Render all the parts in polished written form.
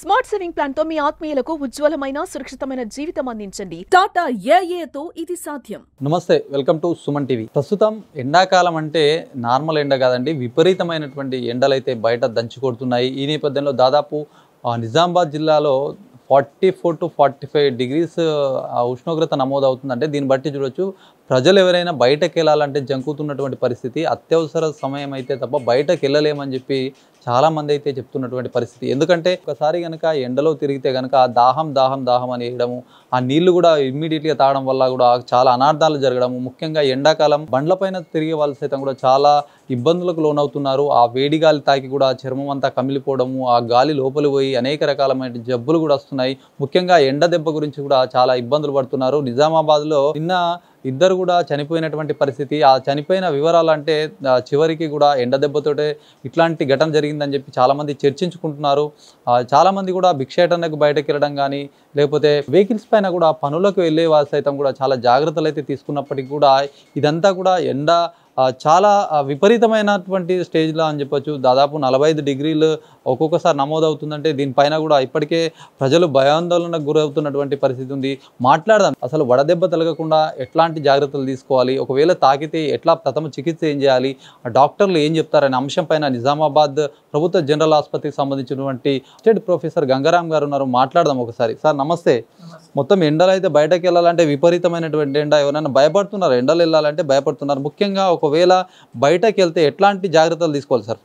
Smart saving plan తో మీ ఆత్మీయులకు ఉజ్వలమైన సురక్షితమైన జీవితం అందించండి. టాటా ఏఏతో ఇది సాధ్యం. నమస్తే, వెల్కమ్ టు సుమన్ టీవీ. ప్రస్తుతం ఎండాకాలం అంటే నార్మల్ ఎండ కాదండి, విపరీతమైనటువంటి ఎండలైతే బయట దంచి కొడుతున్నాయి. ఈ నేపథ్యంలో దాదాపు నిజామాబాద్ జిల్లాలో 44 to 45 degrees ఉష్ణోగ్రత నమోదవుతుందంటే దీన్ని బట్టి చూడొచ్చు ప్రజలు ఎవరైనా బయటకు వెళ్ళాలంటే జంకుతున్నటువంటి పరిస్థితి. అత్యవసర సమయం అయితే తప్ప బయటకు వెళ్ళలేమని చెప్పి చాలామంది అయితే చెప్తున్నటువంటి పరిస్థితి. ఎందుకంటే ఒకసారి కనుక ఎండలో తిరిగితే కనుక దాహం దాహం దాహం అని వేయడము, ఆ నీళ్లు కూడా ఇమ్మీడియట్గా తాగడం వల్ల కూడా చాలా అనార్థాలు జరగడము, ముఖ్యంగా ఎండాకాలం బండ్లపైన తిరిగే వాళ్ళు సైతం కూడా చాలా ఇబ్బందులకు లోనవుతున్నారు. ఆ వేడి గాలి తాకి కూడా చర్మం అంతా కమిలిపోవడము, ఆ గాలి లోపలి పోయి అనేక రకాలమైన జబ్బులు కూడా వస్తున్నాయి. ముఖ్యంగా ఎండ దెబ్బ గురించి కూడా చాలా ఇబ్బందులు పడుతున్నారు. నిజామాబాద్లో నిన్న ఇద్దరు కూడా చనిపోయినటువంటి పరిస్థితి. ఆ చనిపోయిన వివరాలు అంటే చివరికి కూడా ఎండ దెబ్బతోటే ఇట్లాంటి ఘటన జరిగిందని చెప్పి చాలామంది చర్చించుకుంటున్నారు. చాలామంది కూడా భిక్షాటనకు బయటకు వెళ్ళడం కానీ లేకపోతే వెహికల్స్ పైన కూడా పనులకు వెళ్ళే వారు సైతం కూడా చాలా జాగ్రత్తలు అయితే తీసుకున్నప్పటికీ కూడా ఇదంతా కూడా ఎండ చాలా విపరీతమైనటువంటి స్టేజ్లో అని చెప్పొచ్చు. దాదాపు 45 degrees ఒక్కొక్కసారి నమోదవుతుందంటే దీనిపైన కూడా ఇప్పటికే ప్రజలు భయాందోళనకు గురవుతున్నటువంటి పరిస్థితి ఉంది. మాట్లాడదాం, అసలు వడదెబ్బ తలగకుండా ఎట్లాంటి జాగ్రత్తలు తీసుకోవాలి, ఒకవేళ తాకితే ఎట్లా ప్రథమ చికిత్స ఏం చేయాలి, డాక్టర్లు ఏం చెప్తారనే అంశం పైన నిజామాబాద్ ప్రభుత్వ జనరల్ ఆసుపత్రికి సంబంధించినటువంటి స్టేట్ ప్రొఫెసర్ గంగారాం గారు ఉన్నారు. మాట్లాడదాం ఒకసారి. సార్ నమస్తే. మొత్తం ఎండలు అయితే బయటకు వెళ్ళాలంటే విపరీతమైనటువంటి ఎండ, ఎవరైనా భయపడుతున్నారు, ఎండలు వెళ్ళాలంటే భయపడుతున్నారు. ముఖ్యంగా ఒకవేళ బయటకు వెళ్తే ఎట్లాంటి జాగ్రత్తలు తీసుకోవాలి సార్?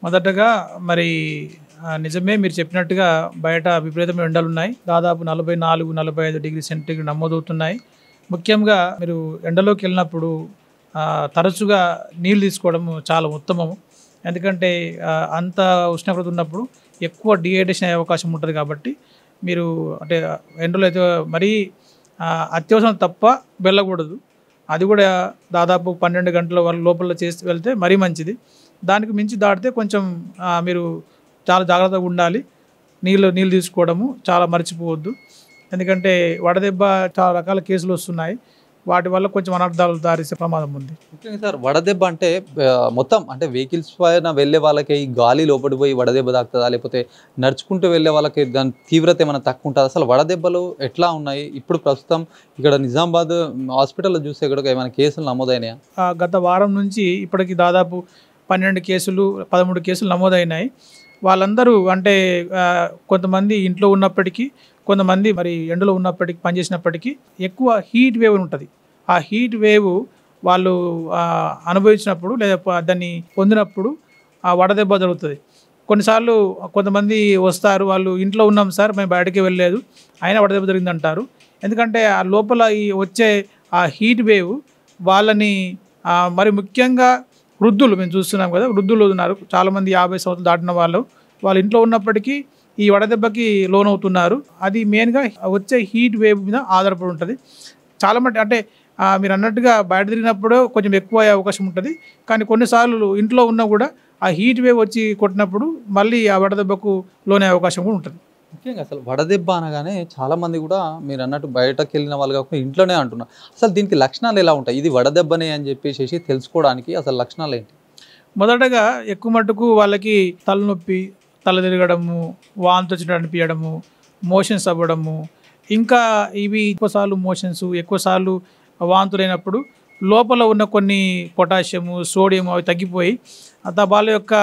మొదటగా మరి నిజమే మీరు చెప్పినట్టుగా బయట విపరీతమైన ఎండలు ఉన్నాయి. దాదాపు 44-45 degrees సెంటీగ్రేడ్ నమోదవుతున్నాయి. ముఖ్యంగా మీరు ఎండలోకి వెళ్ళినప్పుడు తరచుగా నీళ్ళు తీసుకోవడం చాలా ఉత్తమము. ఎందుకంటే అంత ఉష్ణోగ్రత ఉన్నప్పుడు ఎక్కువ డిహైడ్రేషన్ అయ్యే అవకాశం ఉంటుంది. కాబట్టి మీరు అంటే ఎండలో అయితే మరీ అత్యవసరం తప్ప వెళ్ళకూడదు. అది కూడా దాదాపు 12 గంటల లోపల చేసి వెళ్తే మరీ మంచిది. దానికి మించి దాటితే కొంచెం మీరు చాలా జాగ్రత్తగా ఉండాలి. నీళ్ళు తీసుకోవడము చాలా మర్చిపోవద్దు. ఎందుకంటే వడదెబ్బ చాలా రకాల కేసులు వస్తున్నాయి. వాటి వల్ల కొంచెం అనర్థాలు దారిసే ప్రమాదం ఉంది. ముఖ్యంగా సార్ వడదెబ్బ అంటే మొత్తం అంటే వెహికల్స్ పైన వెళ్ళే వాళ్ళకి ఈ గాలి లోపడి పోయి వడదెబ్బ తాకుతుందా, లేకపోతే నడుచుకుంటూ వెళ్ళే వాళ్ళకి దాని తీవ్రత ఏమైనా తక్కువ ఉంటుందా? అసలు వడదెబ్బలు ఎట్లా ఉన్నాయి ఇప్పుడు ప్రస్తుతం ఇక్కడ నిజామాబాద్ హాస్పిటల్లో చూస్తే కూడా ఏమైనా కేసులు నమోదైనాయా? గత వారం నుంచి ఇప్పటికి దాదాపు 12 కేసులు 13 కేసులు నమోదైనాయి. వాళ్ళందరూ అంటే కొంతమంది ఇంట్లో ఉన్నప్పటికీ, కొంతమంది మరి ఎండలో ఉన్నప్పటికీ పనిచేసినప్పటికీ ఎక్కువ హీట్ వేవ్ ఉంటుంది. ఆ హీట్ వేవ్ వాళ్ళు అనుభవించినప్పుడు లేదా దాన్ని పొందినప్పుడు ఆ వడదెబ్బ జరుగుతుంది. కొన్నిసార్లు కొంతమంది వస్తారు, వాళ్ళు ఇంట్లో ఉన్నాం సార్ మేము బయటకి వెళ్ళలేదు అయినా వడదెబ్బ జరిగిందంటారు. ఎందుకంటే ఆ లోపల ఈ వచ్చే ఆ హీట్ వేవ్ వాళ్ళని మరి ముఖ్యంగా వృద్ధులు మేము చూస్తున్నాం కదా, వృద్ధులు ఉన్నారు చాలామంది 50 సంవత్సరాలు దాటిన వాళ్ళు ఇంట్లో ఉన్నప్పటికీ ఈ వడదెబ్బకి లోనవుతున్నారు. అది మెయిన్గా వచ్చే హీట్ వేవ్ మీద ఆధారపడి ఉంటుంది. చాలా మట్టి అంటే మీరు అన్నట్టుగా బయట తిరిగినప్పుడు కొంచెం ఎక్కువ అయ్యే అవకాశం ఉంటుంది. కానీ కొన్నిసార్లు ఇంట్లో ఉన్నా కూడా ఆ హీట్ వేవ్ వచ్చి కొట్టినప్పుడు మళ్ళీ ఆ వడదెబ్బకు లోనే అవకాశం కూడా ఉంటుంది. ముఖ్యంగా అసలు వడదెబ్బ అనగానే చాలామంది కూడా మీరు అన్నట్టు బయటకు వెళ్ళిన వాళ్ళు కాకుండా ఇంట్లోనే అంటున్నారు. అసలు దీనికి లక్షణాలు ఎలా ఉంటాయి? ఇది వడదెబ్బనే అని చెప్పేసి తెలుసుకోవడానికి అసలు లక్షణాలు ఏంటి? మొదటగా ఎక్కువ మట్టుకు వాళ్ళకి తలనొప్పి, తల తిరగడము, వాంతి వచ్చినట్టు అనిపించడము, మోషన్స్ అవ్వడము, ఇంకా ఇవి ఎక్కువసార్లు మోషన్స్ ఎక్కువసార్లు వాంతులైనప్పుడు లోపల ఉన్న కొన్ని పొటాషియము, సోడియం అవి తగ్గిపోయి వాళ్ళ యొక్క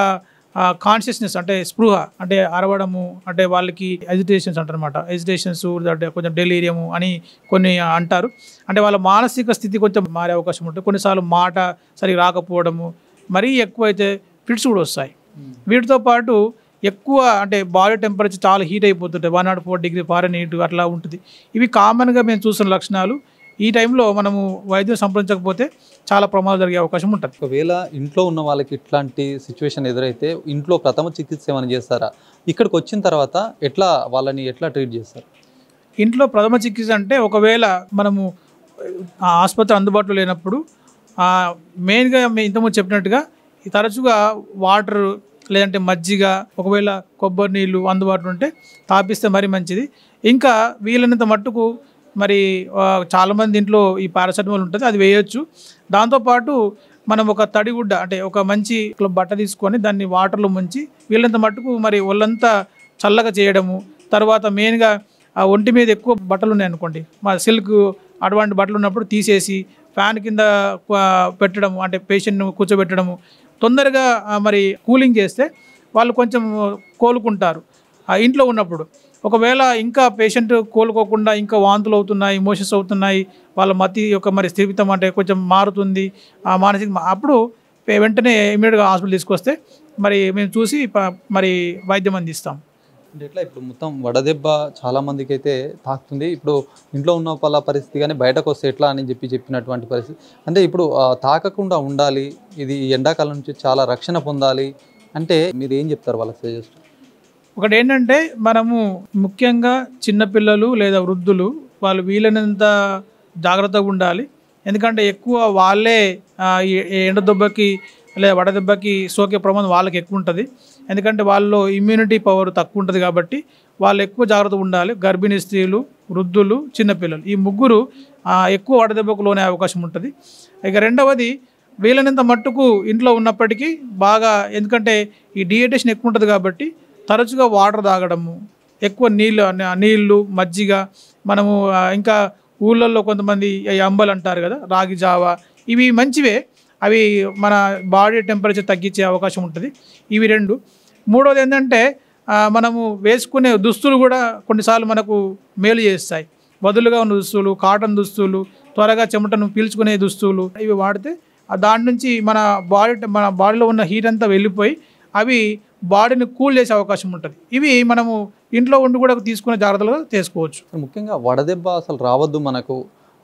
కాన్షియస్నెస్ అంటే స్పృహ అంటే అరవడము, అంటే వాళ్ళకి ఎజిటేషన్స్ అంటారనమాట. ఎజిటేషన్స్ అంటే కొంచెం డెలీరియము అని కొన్ని అంటారు. అంటే వాళ్ళ మానసిక స్థితి కొంచెం మారే అవకాశం ఉంటుంది. కొన్నిసార్లు మాట సరిగా రాకపోవడము, మరీ ఎక్కువ అయితే ఫిట్స్ కూడా వస్తాయి. వీటితో పాటు ఎక్కువ అంటే బాడీ టెంపరేచర్ చాలా హీట్ అయిపోతుంటాయి. 104 degrees Fahrenheit అట్లా ఉంటుంది. ఇవి కామన్గా మేము చూస్తున్న లక్షణాలు. ఈ టైంలో మనము వైద్యం సంప్రదించకపోతే చాలా ప్రమాదం జరిగే అవకాశం ఉంటుంది. ఒకవేళ ఇంట్లో ఉన్న వాళ్ళకి ఇట్లాంటి సిచ్యువేషన్ ఎదురైతే ఇంట్లో ప్రథమ చికిత్స ఏమైనా చేస్తారా? ఇక్కడికి వచ్చిన తర్వాత వాళ్ళని ఎట్లా ట్రీట్ చేస్తారు? ఇంట్లో ప్రథమ చికిత్స అంటే ఒకవేళ మనము ఆసుపత్రి అందుబాటులో లేనప్పుడు మెయిన్గా మేము ఇంతకుముందు చెప్పినట్టుగా తరచుగా వాటర్ లేదంటే మజ్జిగ, ఒకవేళ కొబ్బరి నీళ్ళు అందుబాటులో ఉంటే తాపిస్తే మరీ మంచిది. ఇంకా వీలైనంత మట్టుకు మరి చాలామంది ఇంట్లో ఈ పారాసెటమాల్ ఉంటుంది, అది వేయొచ్చు. దాంతోపాటు మనం ఒక తడిగుడ్డ అంటే ఒక మంచి బట్ట తీసుకొని దాన్ని వాటర్లో ముంచి వీళ్ళంత మట్టుకు మరి ఒళ్ళంతా చల్లగా చేయడము. తర్వాత మెయిన్గా ఆ ఒంటి మీద ఎక్కువ బట్టలు ఉన్నాయనుకోండి, మా సిల్క్ అటువంటి బట్టలు ఉన్నప్పుడు తీసేసి ఫ్యాన్ కింద పెట్టడము, అంటే పేషెంట్ను కూర్చోబెట్టడము, తొందరగా మరి కూలింగ్ చేస్తే వాళ్ళు కొంచెం కోలుకుంటారు ఇంట్లో ఉన్నప్పుడు. ఒకవేళ ఇంకా పేషెంట్ కోలుకోకుండా ఇంకా వాంతులు అవుతున్నాయి, మోషన్స్ అవుతున్నాయి, వాళ్ళ మతి యొక్క మరి స్థిమితం అంటే కొంచెం మారుతుంది, ఆ మానసిక అప్పుడు వెంటనే ఇమీడియట్గా హాస్పిటల్ తీసుకొస్తే మరి మేము చూసి మరి వైద్యం అందిస్తాం. అంటే ఎట్లా ఇప్పుడు మొత్తం వడదెబ్బ చాలా మందికి అయితే తాకుతుంది. ఇప్పుడు ఇంట్లో ఉన్న వాళ్ళ పరిస్థితి కానీ బయటకు వస్తే ఎట్లా అని చెప్పినటువంటి పరిస్థితి. అంటే ఇప్పుడు తాకకుండా ఉండాలి, ఇది ఎండాకాలం నుంచి చాలా రక్షణ పొందాలి అంటే మీరు ఏం చెప్తారు వాళ్ళకి సజెస్ట్? ఒకటి ఏంటంటే మనము ముఖ్యంగా చిన్నపిల్లలు లేదా వృద్ధులు వాళ్ళు వీలైనంత జాగ్రత్తగా ఉండాలి. ఎందుకంటే ఎక్కువ వాళ్ళే ఎండ దెబ్బకి లేదా వడదెబ్బకి సోకే ప్రమాదం వాళ్ళకి ఎక్కువ ఉంటుంది. ఎందుకంటే వాళ్ళలో ఇమ్యూనిటీ పవర్ తక్కువ ఉంటుంది కాబట్టి వాళ్ళు ఎక్కువ జాగ్రత్తగా ఉండాలి. గర్భిణీ స్త్రీలు, వృద్ధులు, చిన్నపిల్లలు ఈ ముగ్గురు ఎక్కువ వడదెబ్బకు లోనే అవకాశం ఉంటుంది. ఇక రెండవది వీలైనంత మట్టుకు ఇంట్లో ఉన్నప్పటికీ బాగా, ఎందుకంటే ఈ డిహైడ్రేషన్ ఎక్కువ ఉంటుంది కాబట్టి తరచుగా వాటర్ తాగడము, ఎక్కువ నీళ్ళు మజ్జిగ, మనము ఇంకా ఊళ్ళల్లో కొంతమంది అంబలు అంటారు కదా, రాగి జావా, ఇవి మంచివే. అవి మన బాడీ టెంపరేచర్ తగ్గించే అవకాశం ఉంటుంది. ఇవి రెండు. మూడోది ఏంటంటే మనము వేసుకునే దుస్తులు కూడా కొన్నిసార్లు మనకు మేలు చేస్తాయి. వదులుగా ఉన్న దుస్తులు, కాటన్ దుస్తులు, త్వరగా చెమటను పీల్చుకునే దుస్తులు, ఇవి వాడితే దాని నుంచి మన బాడీలో ఉన్న హీట్ అంతా వెళ్ళిపోయి అవి బాడీని కూల్ చేసే అవకాశం ఉంటుంది. ఇవి మనము ఇంట్లో ఉండి కూడా తీసుకునే జాగ్రత్తలు తీసుకోవచ్చు. ముఖ్యంగా వడదెబ్బ అసలు రావద్దు, మనకు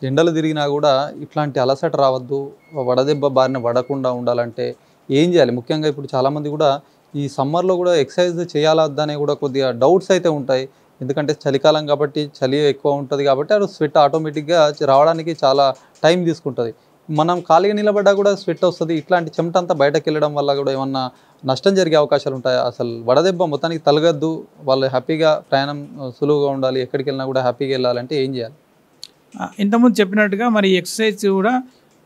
ఎండలు తిరిగినా కూడా ఇట్లాంటి అలసట రావద్దు, వడదెబ్బ బారిన పడకుండా ఉండాలంటే ఏం చేయాలి? ముఖ్యంగా ఇప్పుడు చాలామంది కూడా ఈ సమ్మర్లో కూడా ఎక్సర్సైజ్ చేయాలా వద్దనే కూడా కొద్దిగా డౌట్స్ అయితే ఉంటాయి. ఎందుకంటే చలికాలం కాబట్టి చలి ఎక్కువ ఉంటుంది కాబట్టి అది స్వెట్ ఆటోమేటిక్గా రావడానికి చాలా టైం తీసుకుంటుంది. మనం ఖాళీగా నిలబడ్డా కూడా స్వెట్ వస్తుంది. ఇట్లాంటి చెమట అంతా బయటకు వెళ్ళడం వల్ల కూడా ఏమన్నా నష్టం జరిగే అవకాశాలు ఉంటాయి? అసలు వడదెబ్బ మొత్తానికి తలగద్దు, వాళ్ళు హ్యాపీగా ప్రయాణం సులువుగా ఉండాలి, ఎక్కడికి వెళ్ళినా కూడా హ్యాపీగా వెళ్ళాలంటే ఏం చేయాలి? ఇంతకుముందు చెప్పినట్టుగా మరి ఎక్సర్సైజ్ కూడా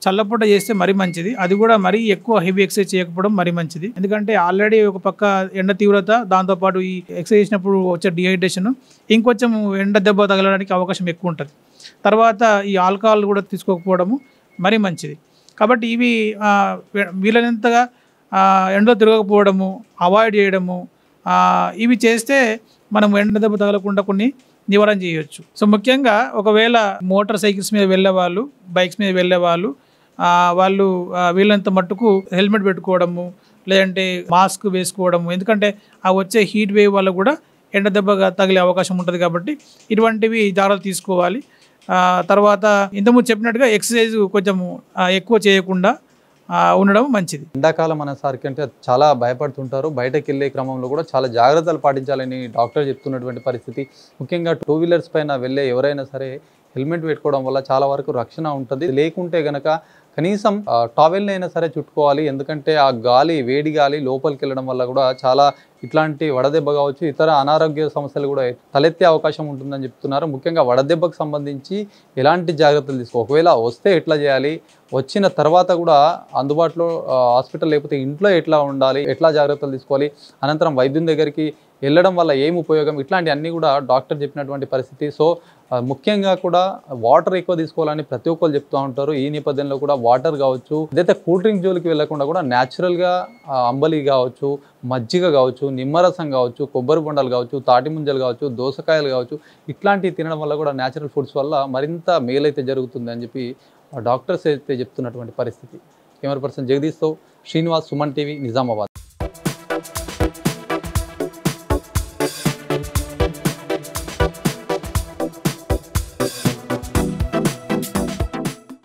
చల్లపూట చేస్తే మరీ మంచిది. అది కూడా మరీ ఎక్కువ హెవీ ఎక్సర్సైజ్ చేయకపోవడం మరీ మంచిది. ఎందుకంటే ఆల్రెడీ ఒక పక్క ఎండ తీవ్రత, దాంతోపాటు ఈ ఎక్సర్సైజ్ చేసినప్పుడు వచ్చే డిహైడ్రేషన్, ఇంకొంచెం ఎండ దెబ్బ తగలడానికి అవకాశం ఎక్కువ ఉంటుంది. తర్వాత ఈ ఆల్కహాల్ కూడా తీసుకోకపోవడము మరీ మంచిది. కాబట్టి ఇవి వీలైనంతగా ఎండలో తిరగకపోవడము, అవాయిడ్ చేయడము, ఇవి చేస్తే మనం ఎండ దెబ్బ తగలకుండా కొన్ని నివారణ చేయవచ్చు. సో ముఖ్యంగా ఒకవేళ మోటార్ సైకిల్స్ మీద వెళ్ళే వాళ్ళు, బైక్స్ మీద వెళ్ళే వాళ్ళు వీళ్ళంత మట్టుకు హెల్మెట్ పెట్టుకోవడము, లేదంటే మాస్క్ వేసుకోవడము. ఎందుకంటే ఆ వచ్చే హీట్ వేవ్ వల్ల కూడా ఎండ దెబ్బగా తగిలే అవకాశం ఉంటుంది కాబట్టి ఇటువంటివి జాగ్రత్తలు తీసుకోవాలి. తర్వాత ఇంతకుముందు చెప్పినట్టుగా ఎక్సర్సైజ్ కొంచెం ఎక్కువ చేయకుండా ఉండడం మంచిది. ఎండాకాలం అనేసరికి అంటే చాలా భయపడుతుంటారు. బయటకు వెళ్ళే క్రమంలో కూడా చాలా జాగ్రత్తలు పాటించాలని డాక్టర్ చెప్తున్నటువంటి పరిస్థితి. ముఖ్యంగా 2 వీలర్స్ పైన వెళ్ళే ఎవరైనా సరే హెల్మెట్ పెట్టుకోవడం వల్ల చాలా వరకు రక్షణ ఉంటుంది. లేకుంటే గనక కనీసం టవెల్ని అయినా సరే చుట్టుకోవాలి. ఎందుకంటే ఆ గాలి, వేడి గాలి లోపలికి వెళ్ళడం వల్ల కూడా చాలా ఇట్లాంటి వడదెబ్బ కావచ్చు, ఇతర అనారోగ్య సమస్యలు కూడా తలెత్తే అవకాశం ఉంటుందని చెప్తున్నారు. ముఖ్యంగా వడదెబ్బకు సంబంధించి ఎలాంటి జాగ్రత్తలు ఒకవేళ వస్తే ఎట్లా చేయాలి, వచ్చిన తర్వాత కూడా అందుబాటులో హాస్పిటల్ లేకపోతే ఇంట్లో ఎట్లా ఉండాలి, ఎట్లా జాగ్రత్తలు తీసుకోవాలి, అనంతరం వైద్యుని దగ్గరికి వెళ్ళడం వల్ల ఏం ఉపయోగం, ఇట్లాంటి అన్నీ కూడా డాక్టర్ చెప్పినటువంటి పరిస్థితి. సో ముఖ్యంగా కూడా వాటర్ ఎక్కువ తీసుకోవాలని ప్రతి ఒక్కరు చెప్తూ ఉంటారు. ఈ నేపథ్యంలో కూడా వాటర్ కావచ్చు, ఏదైతే కూల్ డ్రింక్ జోలికి వెళ్ళకుండా కూడా న్యాచురల్గా అంబలి కావచ్చు, మజ్జిగ కావచ్చు, నిమ్మరసం కావచ్చు, కొబ్బరి బొండాలు కావచ్చు, తాటి ముంజలు కావచ్చు, దోసకాయలు కావచ్చు, ఇట్లాంటివి తినడం వల్ల కూడా న్యాచురల్ ఫుడ్స్ వల్ల మరింత మేలైతే జరుగుతుంది అని చెప్పి డాక్టర్స్ అయితే చెప్తున్నటువంటి పరిస్థితి. కెమెరా పర్సన్ జగదీష్తో శ్రీనివాస్, సుమన్ టీవీ, నిజామాబాద్.